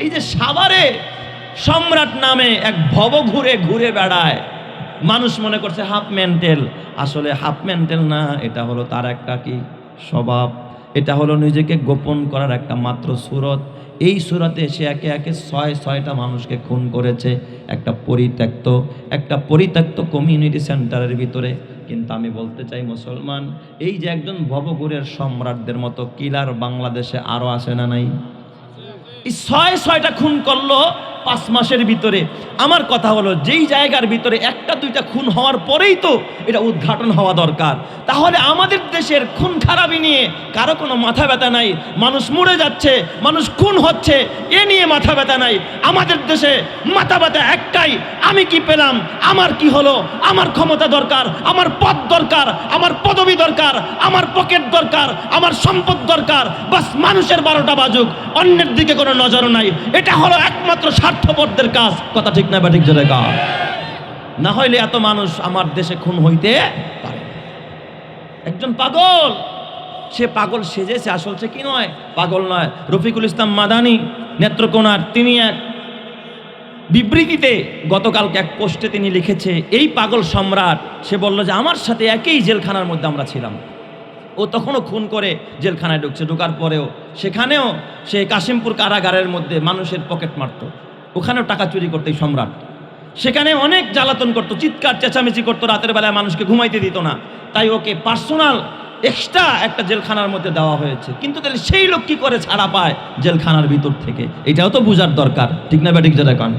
এই যে সাভারে সম্রাট নামে এক ভব ঘুরে ঘুরে বেড়ায়, মানুষ মনে করছে হাফ মেন্টাল, আসলে হাফ মেন্টাল না, এটা হলো তার একটা কি স্বভাব, এটা হলো নিজেকে গোপন করার একটা মাত্র সুরত। এই সুরতে সে একে একে ছয়টা মানুষকে খুন করেছে একটা পরিত্যক্ত কমিউনিটি সেন্টারের ভিতরে। কিন্তু আমি বলতে চাই মুসলমান, এই যে একজন ভবঘুরের সম্রাটদের মতো কিলার বাংলাদেশে আরো আসে না নাই? এই ছয়টা খুন করলো 5 মাসের ভিতরে। আমার কথা হলো, যেই জায়গার ভিতরে একটা দুইটা খুন হওয়ার পরেই তো এটা উদ্ঘাটন হওয়া দরকার। তাহলে আমাদের দেশের খুন খারাপি নিয়ে কারো কোনো মাথা ব্যথা নাই, মানুষ মরে যাচ্ছে, মানুষ খুন হচ্ছে, এ নিয়ে মাথা ব্যথা নাই। আমাদের দেশে মাথা ব্যথা একটাই, আমি কি পেলাম, আমার কি হলো, আমার ক্ষমতা দরকার, আমার পদ দরকার, আমার পদবি দরকার, আমার পকেট দরকার, আমার সম্পদ দরকার। বাস মানুষের 12টা বাজুক, অন্যের দিকে কোনো নজর নাই। এটা হলো একমাত্র স্বার্থপরদের কাজ। কথা ঠিক না বা ঠিক জোরে কাজ? না হইলে এত মানুষ আমার দেশে খুন হইতে পারে। একজন পাগল, সে পাগল সেজেছে, আসল সে কি নয়, পাগল নয়। রফিকুল ইসলাম মাদানী নেত্রকোনার, তিনি এক বিবৃতিতে গতকালকে এক পোস্টে তিনি লিখেছে, এই পাগল সম্রাট, সে বলল যে আমার সাথে একই জেলখানার মধ্যে আমরা ছিলাম। ও তখনও খুন করে জেলখানায় ঢুকছে, ঢোকার পরেও সেখানেও সে কাশিমপুর কারাগারের মধ্যে মানুষের পকেট মারত, ওখানেও টাকা চুরি করতো এই সম্রাট। সেখানে অনেক জ্বালাতন করতো, চিৎকার চেঁচামেচি করতো, রাতের বেলায় মানুষকে ঘুমাইতে দিত না। তাই ওকে পার্সোনাল এক্সট্রা একটা জেলখানার মধ্যে দেওয়া হয়েছে। কিন্তু তাহলে সেই লোক কি করে ছাড়া পায় জেলখানার ভিতর থেকে, এটাও তো বোঝার দরকার। ঠিক না ব্যাটিক যেটা কান?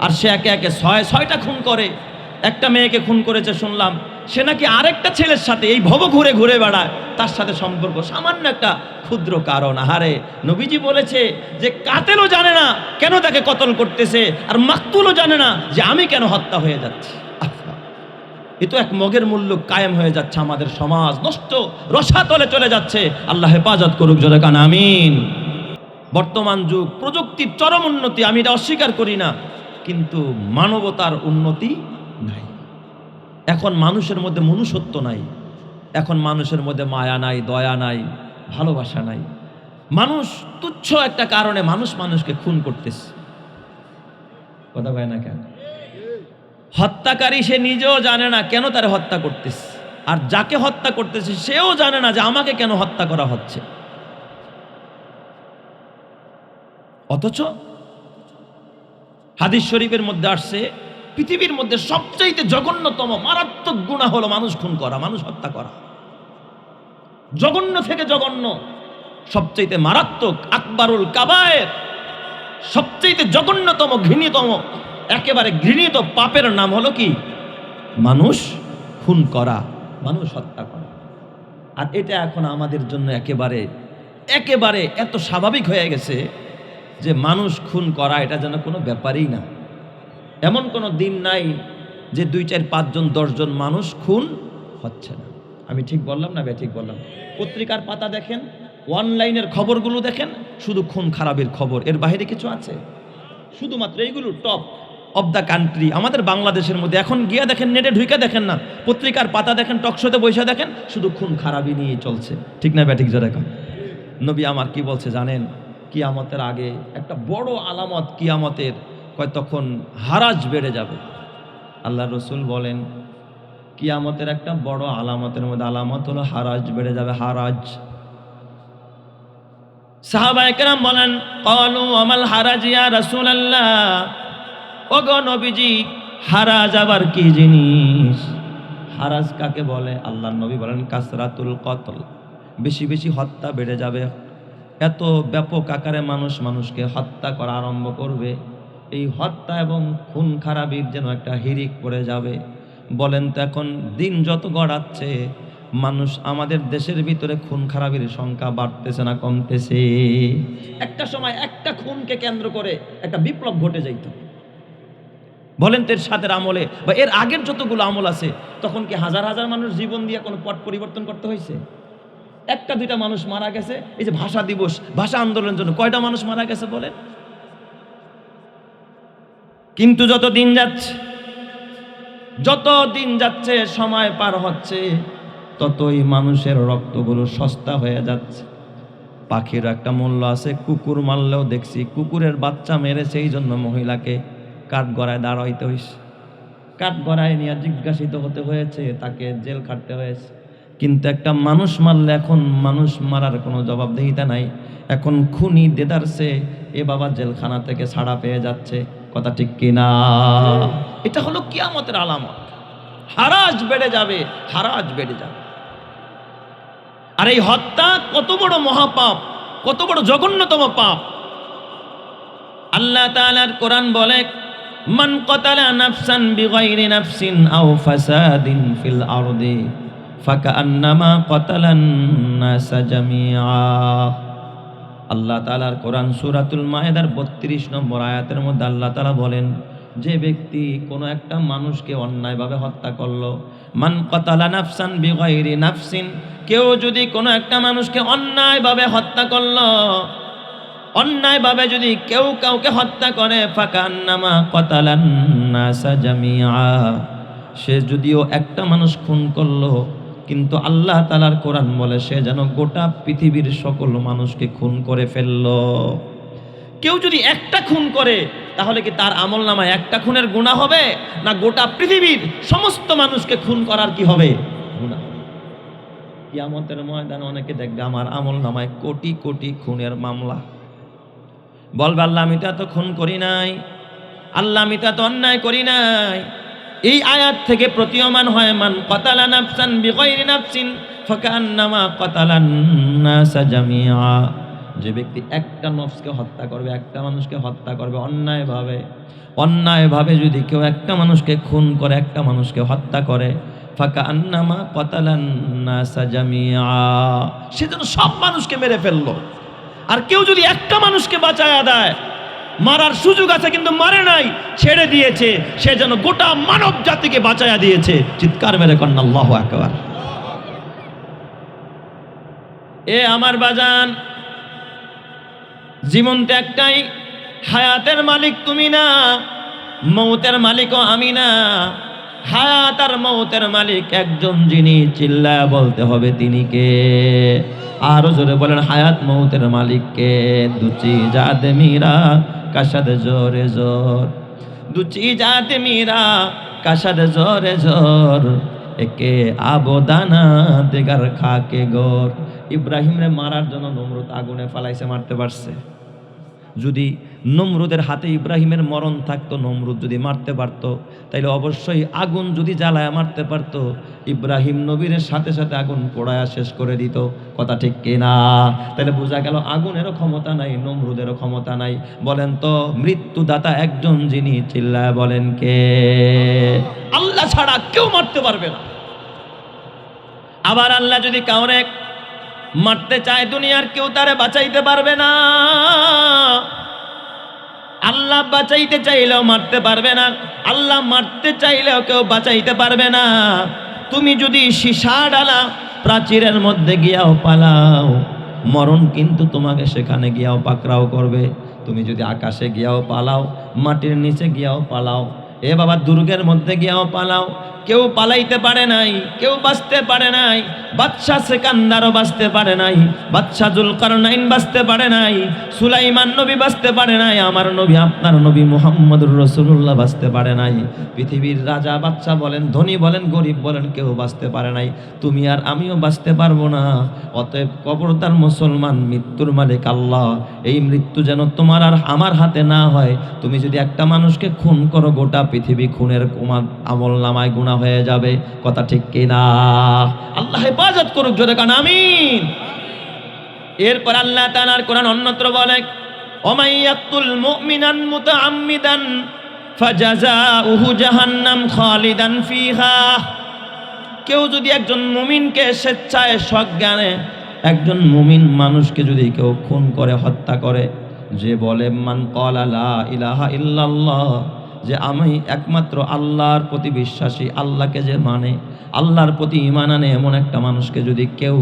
আর সে একে একে ছয়টা খুন করে। একটা মেয়েকে খুন করেছে শুনলাম, সে নাকি আরেকটা ছেলের সাথে এই ভব ঘুরে ঘুরে বেড়ায়, তার সাথে সম্পর্ক, সামান্য একটা ক্ষুদ্র কারণ। আহারে, নবীজি বলেছে যে কাতেলও জানে না কেন তাকে কতল করতেছে, আর মাকতুলও জানে না যে আমি কেন হত্যা হয়ে যাচ্ছি। এ তো এক মগের মূল্য কায়েম হয়ে যাচ্ছে, আমাদের সমাজ নষ্ট রসাতলে চলে যাচ্ছে। আল্লাহ হেফাজত করুক, জোরে কান আমিন। বর্তমান যুগ প্রযুক্তির চরম উন্নতি, আমি এটা অস্বীকার করি না, কিন্তু মানবতার উন্নতি নাই। এখন মানুষের মধ্যে মনুষ্যত্ব নাই, এখন মানুষের মধ্যে মায়া নাই, দয়া নাই, ভালোবাসা নাই। মানুষ তুচ্ছ একটা কারণে মানুষকে খুন করতেছে। কথা কয় না কেন? হত্যাকারী সে নিজেও জানে না কেন তারে হত্যা করতেছে, আর যাকে হত্যা করতেছে সেও জানে না যে আমাকে কেন হত্যা করা হচ্ছে। অথচ হাদিস শরীফের মধ্যে আসছে, পৃথিবীর মধ্যে সবচাইতে জঘন্যতম মারাত্মক গুনাহ হলো মানুষ খুন করা, মানুষ হত্যা করা। জঘন্য থেকে জঘন্য, সবচাইতে মারাত্মক, আকবারুল কাবায়ের, সবচাইতে জঘন্যতম, ঘৃণিতম, একেবারে ঘৃণিত পাপের নাম হলো কি? মানুষ খুন করা, মানুষ হত্যা করা। আর এটা এখন আমাদের জন্য একেবারে এত স্বাভাবিক হয়ে গেছে যে মানুষ খুন করা এটা যেন কোনো ব্যাপারই না। এমন কোনো দিন নাই যে 2, 4, 5 জন 10 জন মানুষ খুন হচ্ছে না। আমি ঠিক বললাম না ঠিক বললাম? পত্রিকার পাতা দেখেন, অনলাইনের খবরগুলো দেখেন, শুধু খুন খারাপের খবর, এর বাইরে কিছু আছে? শুধুমাত্র এইগুলো টপ অব দ্য কান্ট্রি। আমাদের বাংলাদেশের মধ্যে এখন গিয়া দেখেন, নেটে ঢুকে দেখেন না, পত্রিকার পাতা দেখেন, টকশোতে বসে দেখেন, শুধু খুন খারাপই নিয়ে চলছে। ঠিক না ব্যাটিক জোরে কন? নবী আমার কি বলছে জানেন? কিয়ামতের আগে একটা বড় আলামত কিয়ামতের, কয় তখন হারাজ বেড়ে যাবে। আল্লাহ রসুল বলেন কিয়ামতের একটা বড় আলামতের মধ্যে আলামত হলো হারাজ বেড়ে যাবে, হারাজ। সাহাবায়ে কেরাম বলেন, ক্বালু আমাল হারাজ ইয়া রাসূলুল্লাহ, ওগো নবীজি হারাজ আবার কি জিনিস? হারাজ কাকে বলে? আল্লাহর নবী বলেন কাসরাতুল কতল, বেশি বেশি হত্যা বেড়ে যাবে। এত ব্যাপক আকারে মানুষকে হত্যা করা আরম্ভ করবে, এই হত্যা এবং খুন খারাপির যেন একটা হিরিক পড়ে যাবে। বলেন তো এখন দিন যত গড়াচ্ছে, মানুষ আমাদের দেশের ভিতরে খুন খারাপির সংখ্যা বাড়তেছে না কমতেছে? একটা সময় একটা খুনকে কেন্দ্র করে একটা বিপ্লব ঘটে যাইত। বলেন তো এর সাথে আমলে বা এর আগের যতগুলো আমল আছে, তখন কি হাজার হাজার মানুষ জীবন দিয়ে কোনো পট পরিবর্তন করতে হয়েছে? একটা দুইটা মানুষ মারা গেছে। এই যে ভাষা দিবস, ভাষা আন্দোলনের জন্য কয়টা মানুষ মারা গেছে বলেন? কিন্তু যত দিন যাচ্ছে সময় পার হচ্ছে, ততই মানুষের রক্তগুলো সস্তা হয়ে যাচ্ছে। পাখির একটা মূল্য আছে, কুকুর মারলেও দেখছি কুকুরের বাচ্চা মেরে সেই জন্য মহিলাকে কাঠগড়ায় দাঁড়াইতে হয়েছে, কাঠগড়ায় নিয়ে জিজ্ঞাসিত হতে হয়েছে, তাকে জেল খাটতে হয়েছে। কিন্তু একটা মানুষ মারলে এখন মানুষ মারার কোনো জবাবদিহিতা নাই, এখন খুনি দেদারসে এ বাবা জেলখানা থেকে ছাড়া পেয়ে যাচ্ছে। কথা ঠিক কিনা? এটা হলো কিয়ামতের আলামত। হারাজ বেড়ে যাবে, হারাজ বেড়ে যাবে। আর এই হত্যা কত বড় মহাপাপ, কত বড় জঘন্যতম পাপ। আল্লাহ তাআলার কোরআন বলে, মান কাতালা নাফসান বিগাইরি নাফসিন আও ফাসাদিন ফিল আরদি ফাকান্নামা কাতালান নাসা জামিআ। আল্লাহ তাআলার কোরআন সূরাতুল মায়েদার ৩২ নম্বর আয়াতের মধ্যে আল্লাহ তাআলা বলেন, যে ব্যক্তি কোনো একটা মানুষকে অন্যায়ভাবে হত্যা করলো, মান কাতালা নাফসান বিগাইরি নাফসিন, কেউ যদি কোনো একটা মানুষকে অন্যায়ভাবে হত্যা করলো, অন্যায়ভাবে যদি কেউ কাউকে হত্যা করে, ফাকান্নামা কাতালান নাসা জামিআ, সে যদিও একটা মানুষ খুন করলো, কিন্তু আল্লাহ তাআলার কোরআন বলে সে যেন গোটা পৃথিবীর সকল মানুষকে খুন করে ফেললো। কেউ যদি একটা খুন করে, তাহলে কি তার আমল নামায় একটা খুনের গুনাহ হবে, না গোটা পৃথিবীর সমস্ত মানুষকে খুন করার কি হবে? গুনাহ। কিয়ামতের ময়দানে অনেকে দেখবে আমার আমল নামায় কোটি কোটি খুনের মামলা। বলবে, আল্লাহ আমি তো এত খুন করি নাই, আল্লাহ আমি তো এত অন্যায় করি নাই। এই আয়াত থেকে প্রতীয়মান হয়, মান কাতালা নাফসান বিগাইরি নাফসিন ফাকান্নামা কাতালান নাসা জামিআ, যে ব্যক্তি একটা নফসকে হত্যা করবে, একটা মানুষকে হত্যা করবে অন্যায়ভাবে, অন্যায়ভাবে যদি কেউ একটা মানুষকে খুন করে, একটা মানুষকে হত্যা করে, ফাকান্নামা কাতালান নাসা জামিআ, সে যেন সব মানুষকে মেরে ফেললো। আর কেউ যদি একটা মানুষকে বাঁচায়া দেয়, মারার সুযোগ আছে কিন্তু মারে নাই, ছেড়ে দিয়েছে, সে যেন গোটা মানব জাতিকে বাঁচায়া দিয়েছে। চিৎকার মেরে কন্না আল্লাহু আকবার। এ আমার বাজান, জীবন তো একটাই, হায়াতের মালিক তুমি না, মৌতের মালিকও আমি না। হায়াত আর মৌতের মালিক একজন, যিনি চিল্লায় বলতে হবে তিনি কে? আরো জোরে বলেন, হায়াত মৌতের মালিক কে? দুচি জাত মীরা কাশাদ জোরে জোর, দুচি জাত মীরা কাশাদ জোরে জোর, একে আবদানা দেগার খাকে গোর। ইব্রাহিমরে মারার জন্য নমরুদ আগুনে ফালাইছে, মারতে পারছে? যদি নমরুদের হাতে ইব্রাহিমের মরণ থাকতো, নমরুদ যদি মারতে পারত, তাইলে অবশ্যই আগুন যদি জ্বালায় মারতে পারত, ইব্রাহিম নবীর সাথে সাথে আগুন পোড়ায়া শেষ করে দিত। কথা ঠিক কিনা? তাহলে বোঝা গেল আগুনেরও ক্ষমতা নাই, নমরুদেরও ক্ষমতা নাই। বলেন তো, মৃত্যুদাতা একজন যিনি, চিল্লায় বলেন কে? আল্লাহ ছাড়া কেউ মারতে পারবে না। আবার আল্লাহ যদি কাউরে মারতে চায়, দুনিয়ার কেউ তারে বাঁচাইতে পারবে না। আল্লাহ বাঁচাইতে চাইলেও মারতে পারবে না, আল্লাহ মারতে চাইলেও কেউ বাঁচাইতে পারবে না। তুমি যদি সীসা ডালা প্রাচীরের মধ্যে গিয়াও পালাও, মরণ কিন্তু তোমাকে সেখানে গিয়াও পাকড়াও করবে। তুমি যদি আকাশে গিয়াও পালাও, মাটির নিচে গিয়াও পালাও, এ বাবা দুর্গের মধ্যে গিয়াও পালাও, কেউ পালাইতে পারে নাই, কেউ বাঁচতে পারে নাই। বাদশা সেকান্দারও বাঁচতে পারে নাই, বাদশা জুলকারনাইন বাঁচতে পারে নাই, সুলাইমান নবী বাঁচতে পারে নাই, আমার নবী আপনার নবী মুহাম্মদুর রাসূলুল্লাহ বাঁচতে পারে নাই। পৃথিবীর রাজা বাদশা বলেন, ধনী বলেন, গরিব বলেন, কেউ বাঁচতে পারে নাই। তুমি আর আমিও বাঁচতে পারবো না। অতএব খবরদার মুসলমান, মৃত্যুর মালিক আল্লাহ। এই মৃত্যু যেন তোমার আর আমার হাতে না হয়। তুমি যদি একটা মানুষকে খুন করো, গোটা পৃথিবী খুনের আমল নামায় গুনাহ হয়ে যাবে। কথা ঠিক কিনা? আল্লাহ হেফাজত করুক, জোরে কান আমিন। এরপর আল্লাহ তাআলার কোরআন অন্যত্র বলে, ওমাইয়াতুল মুমিনান মুতাআম্মিদান ফাজাযাউহু জাহান্নাম খালিদান ফিহা। কেউ যদি একজন মুমিনকে স্বেচ্ছায় সজ্ঞানে, একজন মুমিন মানুষকে যদি কেউ খুন করে, হত্যা করে, যে বলে মান ক্বালা লা ইলাহা ইল্লাল্লাহ, যে আমি একমাত্র আল্লাহর প্রতি বিশ্বাসী, আল্লাহকে যে মানে, আল্লাহর প্রতি ঈমান আনে, এমন একটা মানুষকে যদি কেউ,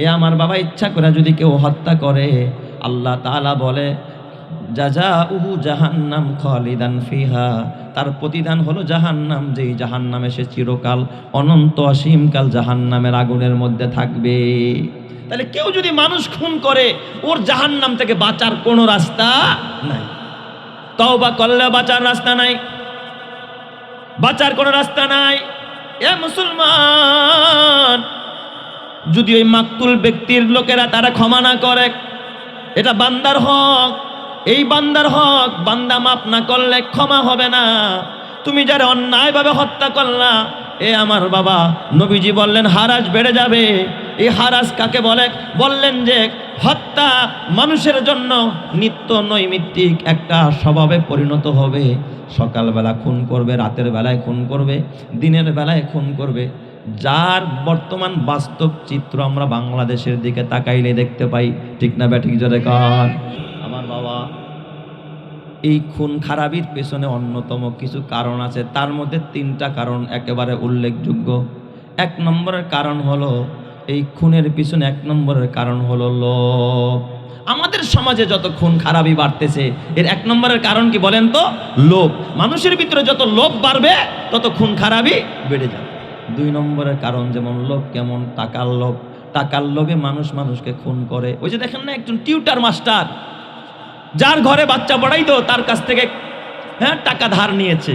এ আমার বাবা ইচ্ছা করে যদি কেউ হত্যা করে, আল্লাহ তাআলা বলে জাযাউহু জাহান্নাম খালিদান ফিহা, তার প্রতিদান হলো জাহান্নাম, যেই জাহান্নামে সে চিরকাল অনন্ত অসীমকাল জাহান্নামের আগুনের মধ্যে থাকবে। তাহলে কেউ যদি মানুষ খুন করে ওর জাহান্নাম থেকে বাঁচার কোনো রাস্তা নাই। তওবা করলে বাঁচার রাস্তা নাই, বাঁচার কোনো রাস্তা নাই। এ মুসলমান, যদি ওই মাকতুল ব্যক্তির লোকেরা তারা ক্ষমা না করে, এটা বান্দার হক, এই বান্দার হক, বান্দা মাফ না করলে ক্ষমা হবে না। তুমি যারা অন্যায়ভাবে হত্যা করলা, এ আমার বাবা, নবীজি বললেন হারাজ বেড়ে যাবে। এই হারাজ কাকে বলে? বললেন যে হত্যা মানুষের জন্য নিত্য নৈমিত্তিক একটা স্বভাবে পরিণত হবে। সকালবেলা খুন করবে, রাতের বেলায় খুন করবে, দিনের বেলায় খুন করবে। যার বর্তমান বাস্তব চিত্র আমরা বাংলাদেশের দিকে তাকাইলে দেখতে পাই, ঠিক না ব্যাঠিক জোরে কান? আমার বাবা, এই খুন খারাপির পেছনে অন্যতম কিছু কারণ আছে, তার মধ্যে 3টা কারণ একেবারে উল্লেখযোগ্য। 1 নম্বরের কারণ হলো, এই খুনের পিছনে 1 নম্বরের কারণ হলো লোভ। আমাদের সমাজে যত খুন খারাপি বাড়তেছে, এর 1 নম্বরের কারণ কি বলেন তো? লোভ। মানুষের ভিতরে যত লোভ বাড়বে তত খুন খারাপি বেড়ে যাবে। 2 নম্বরের কারণ যেমন লোভ, কেমন? টাকার লোভ। টাকার লোভে মানুষ মানুষকে খুন করে। ওই যে দেখেন না, একজন টিউটার মাস্টার, যার ঘরে বাচ্চা পড়াইতো তার কাছ থেকে টাকা ধার নিয়েছে,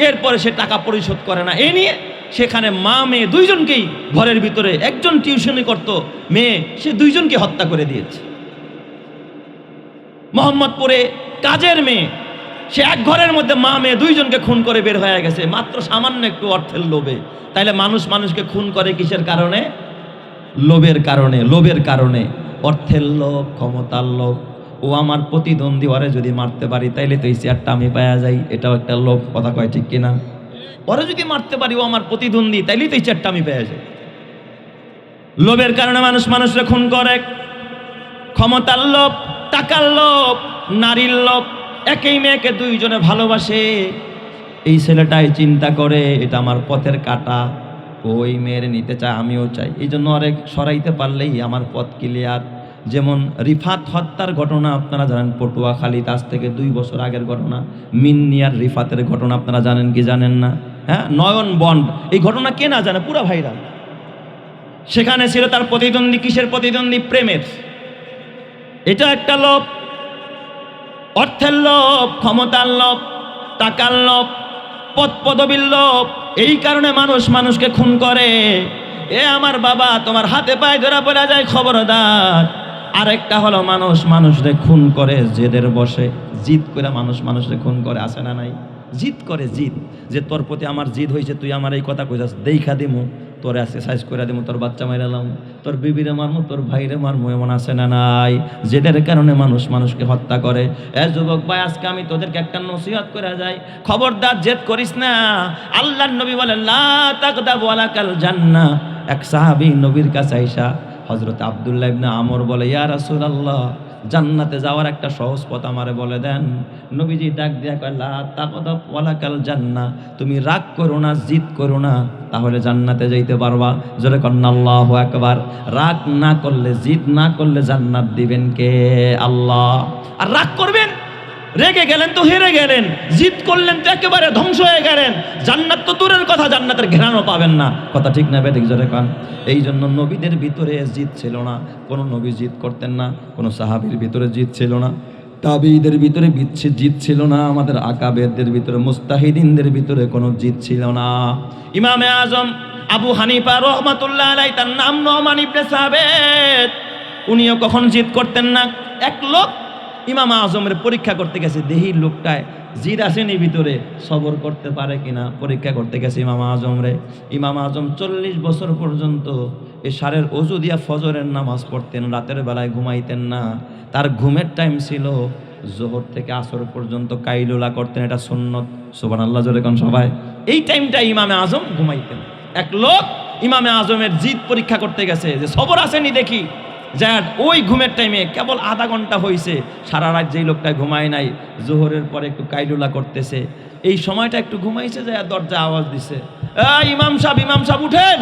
এরপরে সে টাকা পরিশোধ করে না, এ নিয়ে সেখানে মা মেয়ে 2জনকেই ঘরের ভিতরে, একজন টিউশনি করত মেয়ে, সে 2জনকে হত্যা করে দিয়েছে। মোহাম্মদপুরে কাজের মেয়ে, সে এক ঘরের মধ্যে মা মেয়ে 2জনকে খুন করে বের হয়ে গেছে, মাত্র সামান্য একটু অর্থের লোভে। তাইলে মানুষ মানুষকে খুন করে কিসের কারণে? লোভের কারণে। লোভের কারণে, অর্থের লোভ, ক্ষমতার লোভ। ও আমার প্রতিদ্বন্দ্বী, ওরে যদি মারতে পারি তাইলে তো এই চেয়ারটা আমি পাওয়া যাই, এটাও একটা লোভ। কথা কয় ঠিক কিনা? ওরে যদি মারতে পারি, ও আমার প্রতিদ্বন্দ্বী, তাইলেই তো এই চেয়ারটা আমি পেয়ে যাই। লোভের কারণে মানুষ মানুষরা খুন করে। ক্ষমতার লোভ, টাকার লোভ, নারীর লোভ। একই মেয়েকে 2জনে ভালোবাসে, এই ছেলেটাই চিন্তা করে এটা আমার পথের কাঁটা, ওই মেয়ের নিতে চায়, আমিও চাই, এই জন্য আরেক সরাইতে পারলেই আমার পথ ক্লিয়ার। যেমন রিফাত হত্যার ঘটনা আপনারা জানেন, পটুয়াখালীতে আজ থেকে 2 বছর আগের ঘটনা। মিন্নিয়ার রিফাতের ঘটনা আপনারা জানেন কি জানেন না? নয়ন বন্ড, এই ঘটনা কে না জানে, পুরা ভাইরাল। সেখানে ছিল তার প্রতিদ্বন্দ্বী, কিসের প্রতিদ্বন্দ্বী? প্রেমের। এটা একটা লোভ, অর্থের লোভ, ক্ষমতার লোভ, টাকার লোভ, পদ পদবীর লোভ। এই কারণে মানুষ মানুষকে খুন করে। এ আমার বাবা, তোমার হাতে পায়ে ধরা পড়া যায়, খবরদার। আরেকটা হলো মানুষ মানুষরে খুন করে জেদের বসে, জিদ করে মানুষ মানুষরে খুন করে, আছে না নাই? জিদ করে, জিদ, যে তোর প্রতি আমার জিদ হয়েছে, তুই আমার এই কথা কইছাস, দেখা দিমু, তোর এক্সারসাইজ করে দিমু, তোর বাচ্চা মাইরালাম, তোর বিবিরে মারমু, তোর ভাইরে মারমু, এমন আছে না নাই? জেদের কারণে মানুষ মানুষকে হত্যা করে। যুবক ভাই, আজকে আমি তোদেরকে একটা নসিহত করে যাই, খবরদার জেদ করিস না। আল্লাহর নবী বলেন লা তাকদাব ওয়ালাকাল জান্নাহ। এক সাহাবী নবীর কাছে আইসা হযরত আব্দুল্লাহ ইবনে আমর বলে, ইয়া রাসূলুল্লাহ, জান্নাতে যাওয়ার একটা সহজ পথ আমারে বলে দেন। নবীজি ডাক দিয়া কয়, লা তাকদাব ওয়ালাকাল জান্নাহ, তুমি রাগ করো না, জিদ করো না, তাহলে জান্নাতে যাইতে পারবা। জোরে কন্না আল্লাহু আকবার। রাগ না করলে, জিদ না করলে জান্নাত দিবেন কে? আল্লাহ। আর রাগ করবেন, রেগে গেলেন তো হেরে গেলেন, জিদ করলেন তো একেবারে ধ্বংস হয়ে গেলেন, জান্নাত তো দূরের কথা, জান্নাতের ঘ্রাণও পাবেন না। কথা ঠিক না বেঠিক? জোরে কান। এই জন্য নবীদের ভিতরে জিদ ছিল না, কোনো নবী জিদ করতেন না, কোনো সাহাবীর ভিতরে জিদ ছিল না, তাবিঈদের ভিতরে জিদ ছিল না, আমাদের আকাবেরদের ভিতরে, মুস্তাহিদিনদের ভিতরে কোনো জিদ ছিল না। ইমামে আজম আবু হানিফা রাহমাতুল্লাহ আলাইহি, তার নাম নোমান ইবনে সাবিত, উনিও কখন জিদ করতেন না। এক লোক ইমাম আজমের পরীক্ষা করতে গেছে, দেহি লোকটায় জিদ আসেনি ভিতরে, সবর করতে পারে কিনা পরীক্ষা করতে গেছে ইমাম আজম রে। ইমাম আজম 40 বছর পর্যন্ত এশারের ওযু দিয়া ফজরের নামাজ পড়তেন, রাতের বেলায় ঘুমাইতেন না। তার ঘুমের টাইম ছিল জোহর থেকে আসর পর্যন্ত, কাইলুলা করতেন, এটা সুন্নত। সুবহানাল্লাহ, জোরে কোন সবাই। এই টাইমটা ইমামে আজম ঘুমাইতেন। এক লোক ইমামে আজমের জিদ পরীক্ষা করতে গেছে যে সবর আসেনি দেখি, যার ওই ঘুমের টাইমে কেবল আধা ঘন্টা হয়েছে, সারা রাত যেই লোকটায় ঘুমায় নাই, জোহরের পরে একটু কাইলুলা করতেছে, এই সময়টা একটু ঘুমাইছে, যায় দরজা আওয়াজ দিছে, ইমাম সাহেব উঠেন,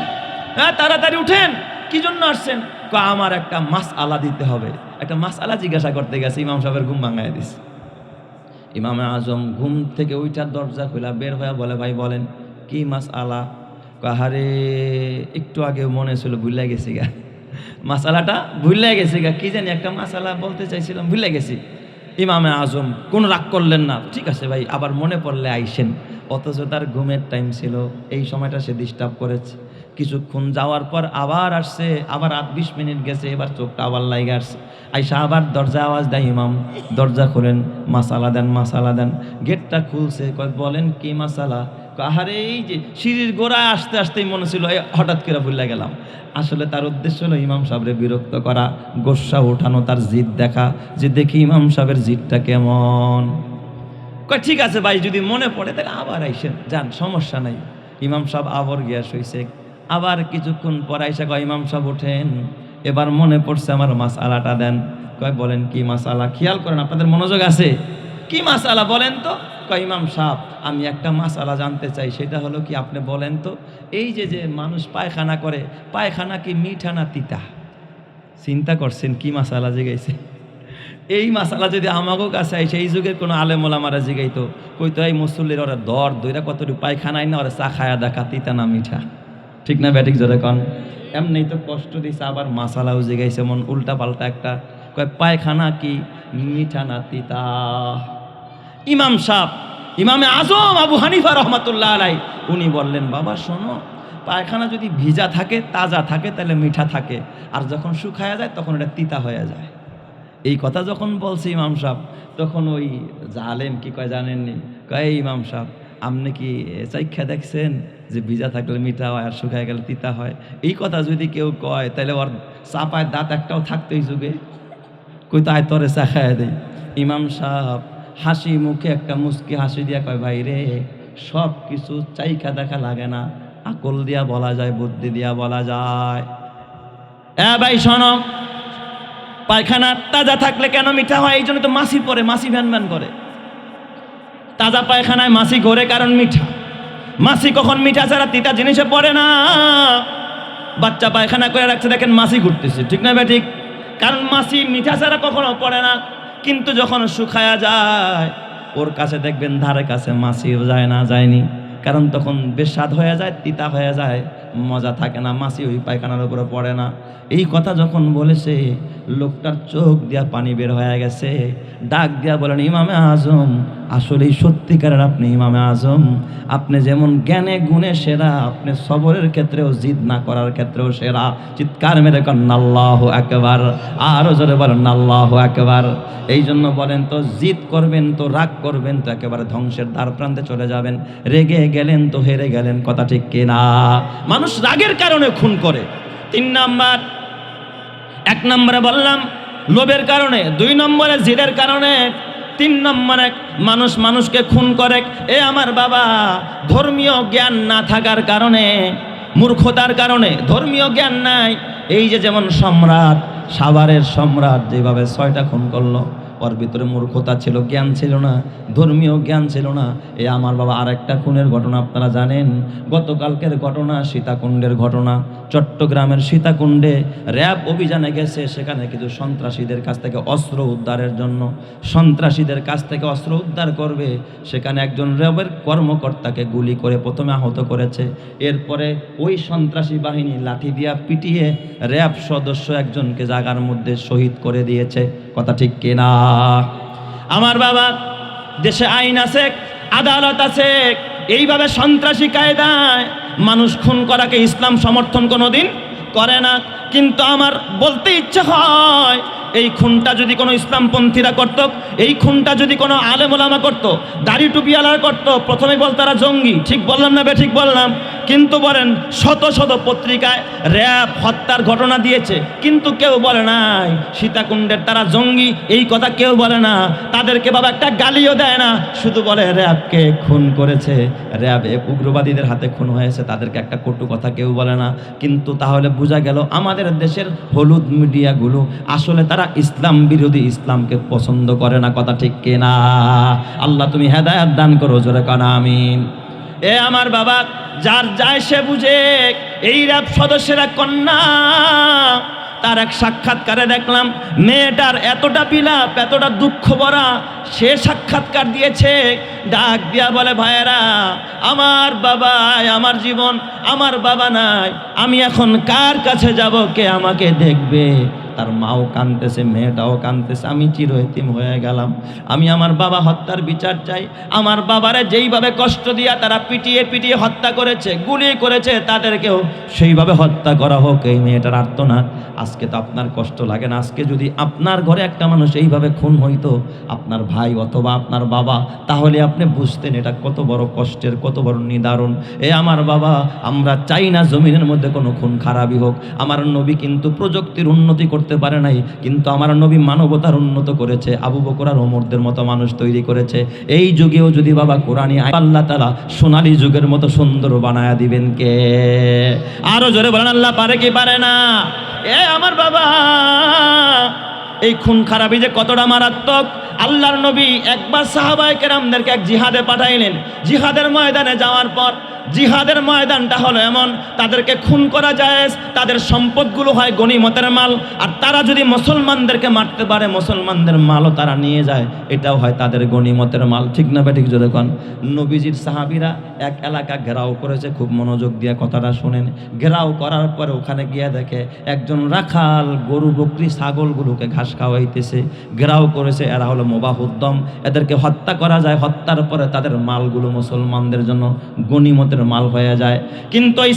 তাড়াতাড়ি উঠেন। কি জন্য আসছেন? আমার একটা মাসআলা দিতে হবে। একটা মাসআলা জিজ্ঞাসা করতে গেছে, ইমাম সাহেবের ঘুম ভাঙায় দিছে। ইমামে আজম ঘুম থেকে ওইটার দরজা খোলা বের হয়ে বলে, ভাই বলেন কি মাসআলা? কাহারে একটু আগে মনে ছিল, ভুলে গেছি গা, মাসালাটা ভুলে গেছি গা, কি জানি একটা মাসালা বলতে চাইছিলাম, ভুলে গেছি। ইমামে আজম কোন রাগ করলেন না, ঠিক আছে ভাই আবার মনে পড়লে আইসেন। অথচ তার ঘুমের টাইম ছিল, এই সময়টা সে ডিস্টার্ব করেছে। কিছুক্ষণ যাওয়ার পর আবার আসছে, আবার 8-20 মিনিট গেছে, এবার চোখটা আবার লাইগে আসছে। আইসা আবার দরজা আওয়াজ দেয়, ইমাম দরজা খোলেন, মাসালা দেন মাসালা দেন। গেটটা খুলছে, কয় বলেন কি মাসালা? আহারে এই যে সিঁড়ির গোড়ায় আসতে আসতেই মনে ছিল হঠাৎ করে ভুলে গেলাম। আসলে তার উদ্দেশ্য হলো ইমাম সাহেবরে বিরক্ত করা, গোস্সা ওঠানো, তার জিদ দেখা, যে দেখি ইমাম সাহেবের জিদটা কেমন। কয় ঠিক আছে ভাই, যদি মনে পড়ে তাহলে আবার আইসেন, যান, সমস্যা নাই। ইমাম সাহেব আবার গিয়া শুইছে। আবার কিছুক্ষণ পর আইসা কয়, ইমাম সাহেব ওঠেন, এবার মনে পড়ছে, আমার মাসআলাটা দেন। কয় বলেন কি মাসআলা? খেয়াল করেন, আপনাদের মনোযোগ আছে, কি মাসআলা বলেন তো? কয় ইমাম সাহেব আমি একটা মাসআলা জানতে চাই, সেটা হলো কি আপনি বলেন তো, এই যে যে মানুষ পায়খানা করে, পায়খানা কি মিঠা না তিতা? চিন্তা করছেন কি মাসআলা জিগাইছে? এই মাসালা যদি আমাকেও কাছে আইসে এই যুগের কোনো আলেম ওলামারা জিগাইতো, কইতো এই মুসল্লির ওরা দর দইরা কতটুকু পায়খানায় না, ওরা চা খায়া দেখা তিতা না মিঠা, ঠিক না ব্যাটিক জোরে কন? এমনি তো কষ্ট দিছে, আবার মাসালাও জিগাইছে মন উল্টা পাল্টা একটা। কয় পায়খানা কি মিঠা না তিতা? ইমাম সাহেব, ইমামে আজম আবু হানিফা রহমাতুল্লাহ আলাই, উনি বললেন, বাবা শোনো, পায়খানা যদি ভিজা থাকে, তাজা থাকে, তাহলে মিঠা থাকে, আর যখন শুকায়া যায় তখন এটা তিতা হয়ে যায়। এই কথা যখন বলছে ইমাম সাহেব, তখন ওই জালেম কি কয় জানেননি? কয় ইমাম সাহেব আপনি কি চাইখা দেখছেন যে ভিজা থাকলে মিঠা হয় আর শুকায় গেলে তিতা হয়? এই কথা যদি কেউ কয় তাহলে ওর চাপায় দাঁত একটাও থাকতো এই যুগে? কইতো আয় তরে চা খায় দেয়। ইমাম সাহেব হাসি মুখে একটা মুস্কি হাসি দিয়া কয়, ভাই রে, সব কিছু চাইখা দেখা লাগে না, আকল দিয়া বলা যায়, বুদ্ধি দিয়া বলা যায়। ভাই শোনো, পায়খানা তাজা থাকলে কেন মিঠা হয়? এই জন্য তো মাছি পরে, মাছি ভ্যান ভ্যান করে। তাজা পায়খানায় মাছি ঘোরে কারণ মিঠা। মাছি কখন মিঠা ছাড়া তিতা জিনিসে পড়ে না। বাচ্চা পায়খানা করে রাখছে, দেখেন মাছি ঘুরতেছে, ঠিক না ভাই ঠিক? কারণ মাছি মিঠা ছাড়া কখনো পড়ে না। কিন্তু যখন শুকায়া যায়, ওর কাছে দেখবেন ধারে কাছে মাছিও যায় না, যায়নি, কারণ তখন বেস্বাদ হয়ে যায়, তিতা হয়ে যায়, মজা থাকে না, মাছি ওই পায়খানার উপরে পড়ে না। এই কথা যখন বলেছে, লোকটার চোখ দিয়া পানি বের হয়ে গেছে। ডাক দিয়া বলেন, ইমামে আজম, আসলেই সত্যিকারের আপনি ইমামে আজম, আপনি যেমন জ্ঞানে গুণে সেরা, আপনি সবরের ক্ষেত্রেও জিদ না করার ক্ষেত্রেও সেরা। চিৎকার মেরে করেন আল্লাহু আকবার, আরো জোরে বলেন আল্লাহু আকবার। এই জন্য বলেন তো, জিদ করবেন তো, রাগ করবেন তো, একেবারে ধ্বংসের দ্বার প্রান্তে চলে যাবেন। রেগে গেলেন তো হেরে গেলেন, কথা ঠিক কিনা? মানুষ রাগের কারণে খুন করে। 3 নাম্বার, 1 নম্বরে বললাম লোভের কারণে, 2 নম্বরে জিদের কারণে, 3 নম্বরে মানুষ মানুষকে খুন করে এ আমার বাবা ধর্মীয় জ্ঞান না থাকার কারণে, মূর্খতার কারণে। ধর্মীয় জ্ঞান নাই। এই যে যেমন সম্রাট, সাভারের সম্রাট যেভাবে 6টা খুন করলো, ওর ভিতরে মূর্খতা ছিল, জ্ঞান ছিল না, ধর্মীয় জ্ঞান ছিল না। এ আমার বাবা আরেকটা খুনের ঘটনা আপনারা জানেন, গতকালকের ঘটনা, সীতাকুণ্ডের ঘটনা। চট্টগ্রামের সীতাকুণ্ডে র্যাব অভিযানে গেছে, সেখানে কিছু সন্ত্রাসীদের কাছ থেকে অস্ত্র উদ্ধারের জন্য, সন্ত্রাসীদের কাছ থেকে অস্ত্র উদ্ধার করবে, সেখানে একজন র্যাবের কর্মকর্তাকে গুলি করে প্রথমে আহত করেছে। এরপরে ওই সন্ত্রাসী বাহিনী লাঠি দিয়া পিটিয়ে র্যাব সদস্য একজনকে জায়গার মধ্যে শহীদ করে দিয়েছে, কথা ঠিক কিনা? আমার বাবা, দেশে আইন আছে, আদালত আছে, এইভাবে সন্ত্রাসী কায়দায় মানুষ খুন করাকে ইসলাম সমর্থন কোনোদিন করে না। কিন্তু আমার বলতে ইচ্ছা হয়, এই খুনটা যদি কোনো ইসলামপন্থীরা করত, এই খুনটা যদি কোনো আলেম ওলামা করত, দাড়ি টুপিওয়ালা করত, প্রথমে বল তারা জঙ্গি। ঠিক বললাম না বে? ঠিক বললাম। কিন্তু বলেন শত শত পত্রিকায় র্যাব হত্যার ঘটনা দিয়েছে, কিন্তু কেউ বলে নাই সীতাকুণ্ডের তারা জঙ্গি, এই কথা কেউ বলে না। তাদেরকে বাবা একটা গালিও দেয় না, শুধু বলে র্যাবকে খুন করেছে, র্যাব উগ্রবাদীদের হাতে খুন হয়েছে, তাদেরকে একটা কটু কথা কেউ বলে না। কিন্তু তাহলে বোঝা গেল আমাদের দেশের হলুদ মিডিয়াগুলো আসলে তারা ইসলাম বিরোধী, ইসলামকে পছন্দ করে না, কথা ঠিক কিনা? আল্লাহ তুমি হেদায়েত দান করো, জোরে কানা আমিন। এ আমার বাবা, যার যায় সে বুঝে। এই র্যাব সদস্যরা কন্যা, তার এক সাক্ষাৎকারে দেখলাম মেয়েটার এতটা বিলাপ, এতটা দুঃখ ভরা সে সাক্ষাৎকার দিয়েছে, ডাক দিয়া বলে, ভাইয়েরা, আমার বাবা, আমার জীবন, আমার বাবা নাই, আমি এখন কার কাছে যাব, কে আমাকে দেখবে? তার মাও কাঁদতেছে, মেয়েটাও কাঁদতেছে, আমি চিরয়তীম হয়ে গেলাম, আমি আমার বাবা হত্যার বিচার চাই। আমার বাবারে যেইভাবে কষ্ট দিয়া তারা পিটিয়ে পিটিয়ে হত্যা করেছে, গুলি করেছে, তাদেরকেও সেইভাবে হত্যা করা হোক। এই মেয়েটার আর্তনাদ। আজকে তো আপনার কষ্ট লাগে না, আজকে যদি আপনার ঘরে একটা মানুষ এইভাবে খুন হইতো, আপনার ভাই অথবা আপনার বাবা, তাহলে আপনি বুঝতেন এটা কত বড় কষ্টের, কত বড় নিদারুণ। এ আমার বাবা, আমরা চাই না জমিনের মধ্যে কোনো খুন খারাপই হোক। আমার নবী কিন্তু প্রযুক্তির উন্নতি করতে পারে নাই, কিন্তু আমার নবী মানবতার উন্নত করেছে। আবু বকর আর ওমরদের মতো মানুষ তৈরি করেছে। এই যুগেও যদি বাবা কোরআনী আল্লাহ তাআলা সোনালী যুগের মতো সুন্দর বানায়া দিবেন কে? আরো জোরে বলেন, আল্লাহ পারে কি পারে না? এ আমার বাবা, এই খুন খারাপি যে কতটা মারাত্মক। আল্লাহর নবী একবার সাহাবায়ে কেরামদেরকে এক জিহাদে পাঠাইলেন। জিহাদের ময়দানে যাওয়ার পর, জিহাদের ময়দানটা হলো এমন, তাদেরকে খুন করা যায়, তাদের সম্পদগুলো হয় গনিমতের মাল, আর তারা যদি মুসলমানদেরকে মারতে পারে, মুসলমানদের মালও তারা নিয়ে যায়, এটাও হয় তাদের গনিমতের মাল। ঠিক না বেঠিক জোরে কোন? নবীজির সাহাবীরা এক এলাকা ঘেরাও করেছে, খুব মনোযোগ দিয়ে কথাটা শুনেন। ঘেরাও করার পরে ওখানে গিয়ে দেখে একজন রাখাল গরু বকরি ছাগলগুলোকে ঘাস খাওয়াইতেছে। ঘেরাও করেছে, এরা হলো মুবাহুদ্দম, এদেরকে হত্যা করা যায়, হত্যার পরে তাদের মালগুলো মুসলমানদের জন্য গনিমতের মাল হয়ে যায়। কিন্তু ওই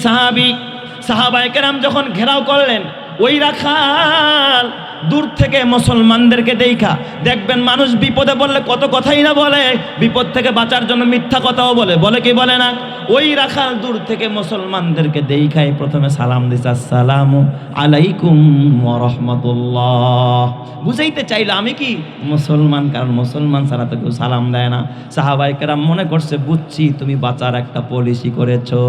সাহাবায়ে কেরাম যখন ঘেরাও করলেন, ওই রাখাল দূর থেকে মুসলমানদেরকে দেখা, দেখবেন মানুষ বিপদে পড়লে কত কথাই না বলে, বিপদ থেকে বাঁচার জন্য মিথ্যা কথাও বলে, বলে কি বলে না? ওই রাখাল দূর থেকে মুসলমানদেরকে দেখাই প্রথমে সালাম দিছে, আসসালামু আলাইকুম ওয়া রাহমাতুল্লাহ। বুঝাইতে চাইলে আমি কি মুসলমান, কারণ মুসলমান ছাড়া তো কেউ সালাম দেয় না। সাহাবায়ে কেরাম মনে করছে, বুঝছি তুমি বাঁচার একটা পলিসি করেছো।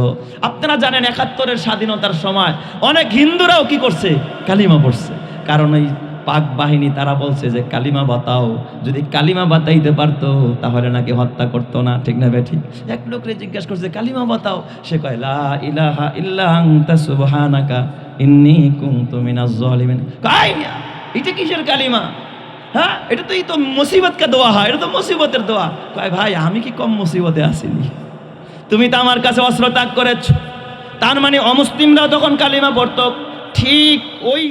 আপনারা জানেন ৭১-এর স্বাধীনতার সময় অনেক হিন্দুরাও কি করছে? কালিমা পড়ছে। কারণ ওই পাক বাহিনী তারা বলছে যে কালিমা বাতাও, যদি কালিমা বাতাইতে পারতো তাহলে নাকি হত্যা করতো না। ঠিক না বেঠিক? এক লোকরে জিজ্ঞাসা করছে, কালিমা বাতাও, সে কয় লা ইলাহা ইল্লা আনতা সুবহানাকা ইন্নী কুনতু মিনাজ জালিমিন। কয় না, এটা কিসের কালিমা? হ্যাঁ, এটা তো এই তো মুসিবত কা দোয়া হয়, এটা তো মুসিবতের দোয়া। কয় ভাই, আমি কি কম মুসিবতে আসিনি? তুমি তো আমার কাছে অস্ত্র ত্যাগ করেছ। তার মানে অমুসলিমরাও তখন কালিমা পড়তো। ঠিক ওই